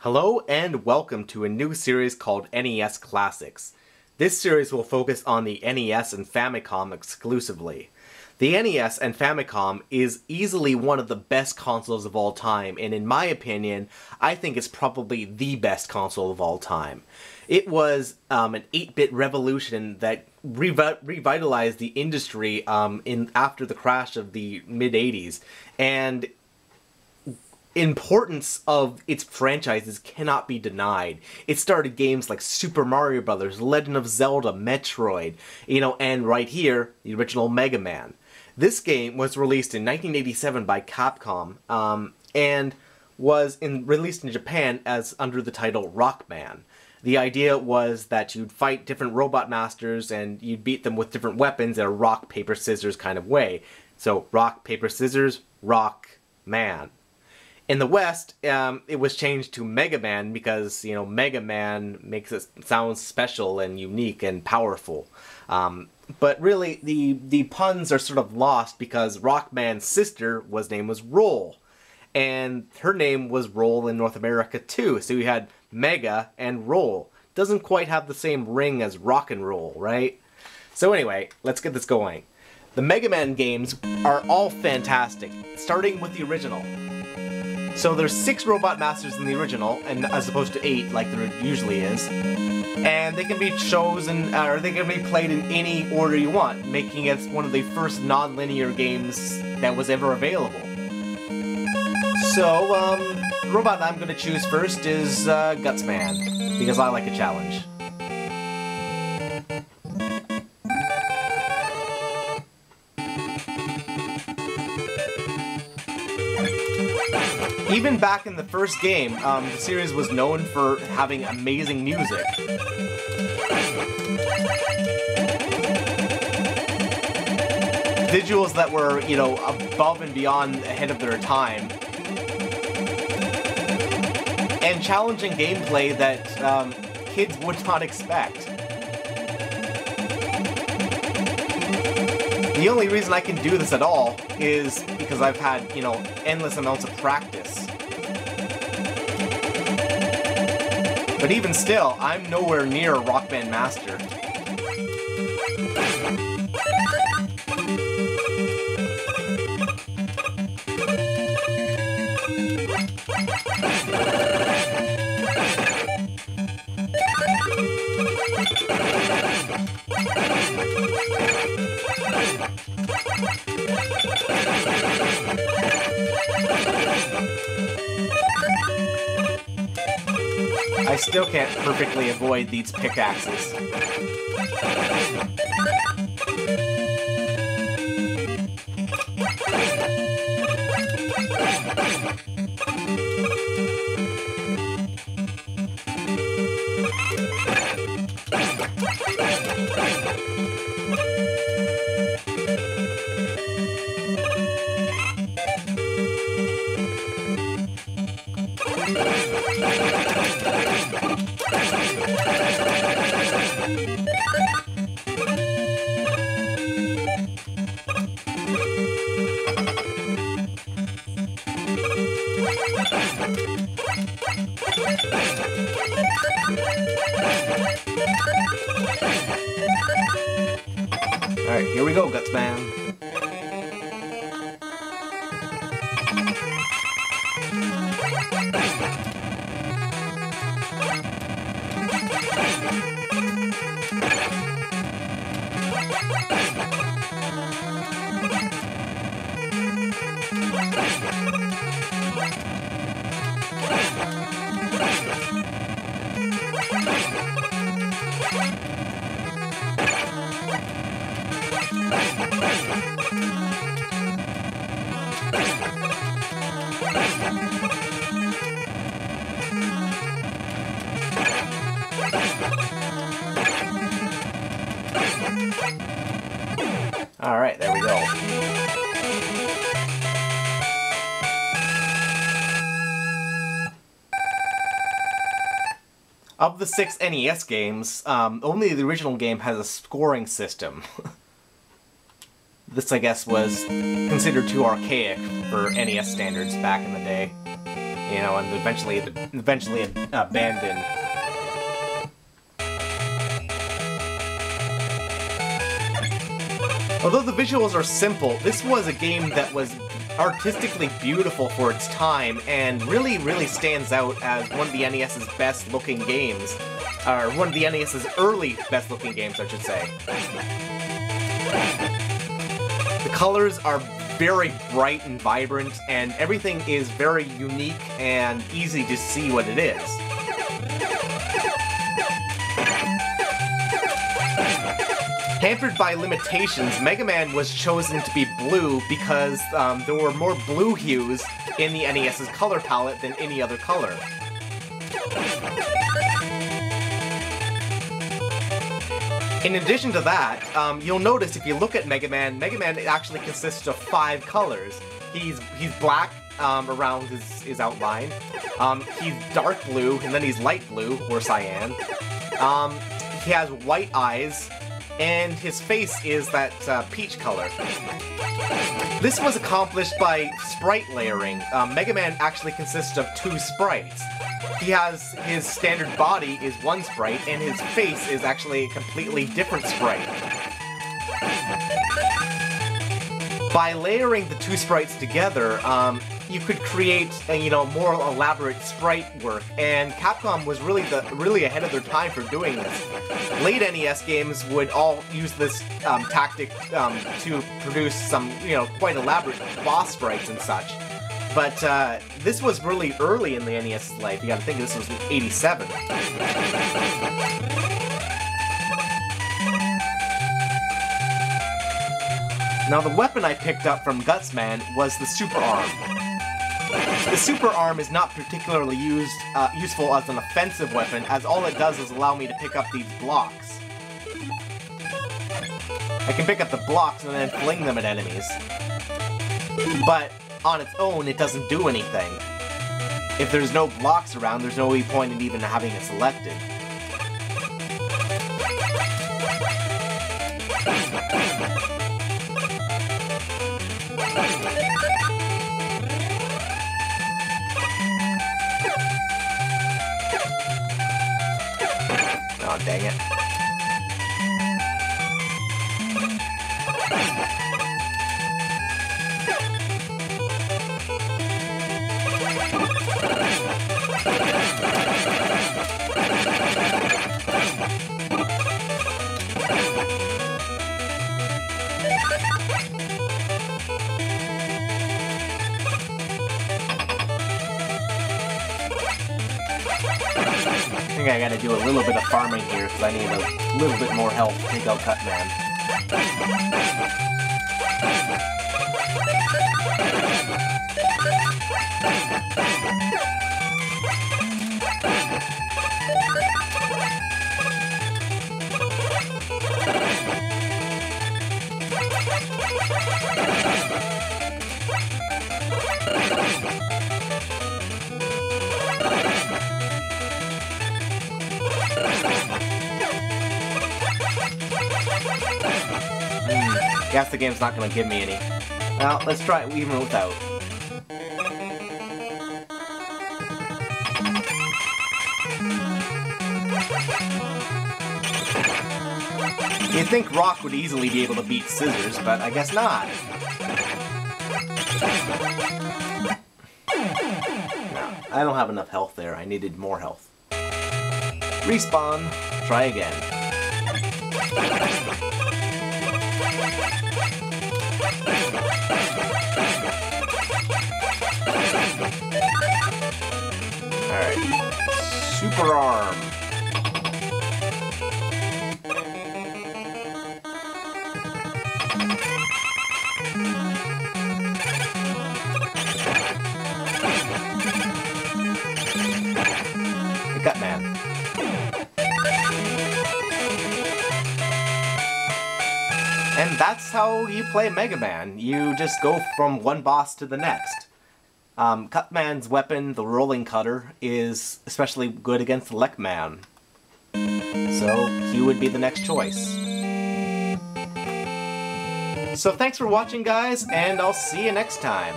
Hello and welcome to a new series called NES Classics. This series will focus on the NES and Famicom exclusively. The NES and Famicom is easily one of the best consoles of all time, and in my opinion, I think it's probably the best console of all time. It was an 8-bit revolution that revitalized the industry after the crash of the mid-80s, and importance of its franchises cannot be denied. It started games like Super Mario Bros., Legend of Zelda, Metroid, and right here, the original Megaman. This game was released in 1987 by Capcom, and was released in Japan as under the title Rockman. The idea was that you'd fight different robot masters and you'd beat them with different weapons in a rock, paper, scissors kind of way. So, rock, paper, scissors, Rockman. In the West, it was changed to Megaman because, Mega Man makes it sound special and unique and powerful. But really, the puns are sort of lost because Rockman's sister name was Roll. And her name was Roll in North America too, so you had Mega and Roll. Doesn't quite have the same ring as rock and roll, right? So anyway, let's get this going. The Mega Man games are all fantastic, starting with the original. So there's 6 robot masters in the original, and as opposed to 8 like there usually is. And they can be chosen, or they can be played in any order you want, making it one of the first non-linear games that was ever available. So, the robot I'm going to choose first is Gutsman, because I like a challenge. Even back in the first game, the series was known for having amazing music. Visuals that were, above and beyond ahead of their time. And challenging gameplay that kids would not expect. The only reason I can do this at all is because I've had, endless amounts of practice. But even still, I'm nowhere near a Rockman master. I still can't perfectly avoid these pickaxes. Alright, here we go, Gutsman. Alright, there we go. Of the 6 NES games, only the original game has a scoring system. This, I guess, was considered too archaic for NES standards back in the day. you know, and eventually abandoned. Although the visuals are simple, this was a game that was artistically beautiful for its time and really stands out as one of the NES's best looking games. Or one of the NES's early best looking games, I should say. The colors are very bright and vibrant, and everything is very unique and easy to see what it is. Hampered by limitations, Megaman was chosen to be blue because there were more blue hues in the NES's color palette than any other color. In addition to that, you'll notice if you look at Megaman, Megaman actually consists of 5 colors. He's black around his outline, he's dark blue, and then he's light blue, or cyan. He has white eyes, and his face is that peach color. This was accomplished by sprite layering. Megaman actually consists of 2 sprites. He has his standard body is 1 sprite, and his face is actually a completely different sprite. By layering the 2 sprites together, you could create, you know, more elaborate sprite work, and Capcom was really ahead of their time for doing this. Late NES games would all use this tactic to produce some, you know, quite elaborate boss sprites and such. But this was really early in the NES's life. You gotta think this was '87. Now the weapon I picked up from Gutsman was the Super Arm. The Super Arm is not particularly useful as an offensive weapon, as all it does is allow me to pick up these blocks. I can pick up the blocks and then fling them at enemies. But on its own, it doesn't do anything. If there's no blocks around, there's no point in even having it selected. Oh, dang it. I think I gotta do a little bit of farming here because I need a little bit more health to take out Cutman. Guess the game's not gonna give me any. Well, let's try it even without. You'd think Rock would easily be able to beat Scissors, but I guess not. No, I don't have enough health there. I needed more health. Respawn. Try again. Alright. Super Arm. Gutman. And that's how you play Mega Man. You just go from one boss to the next. Cutman's weapon, the Rolling Cutter, is especially good against Leckman. So he would be the next choice. So thanks for watching, guys, and I'll see you next time.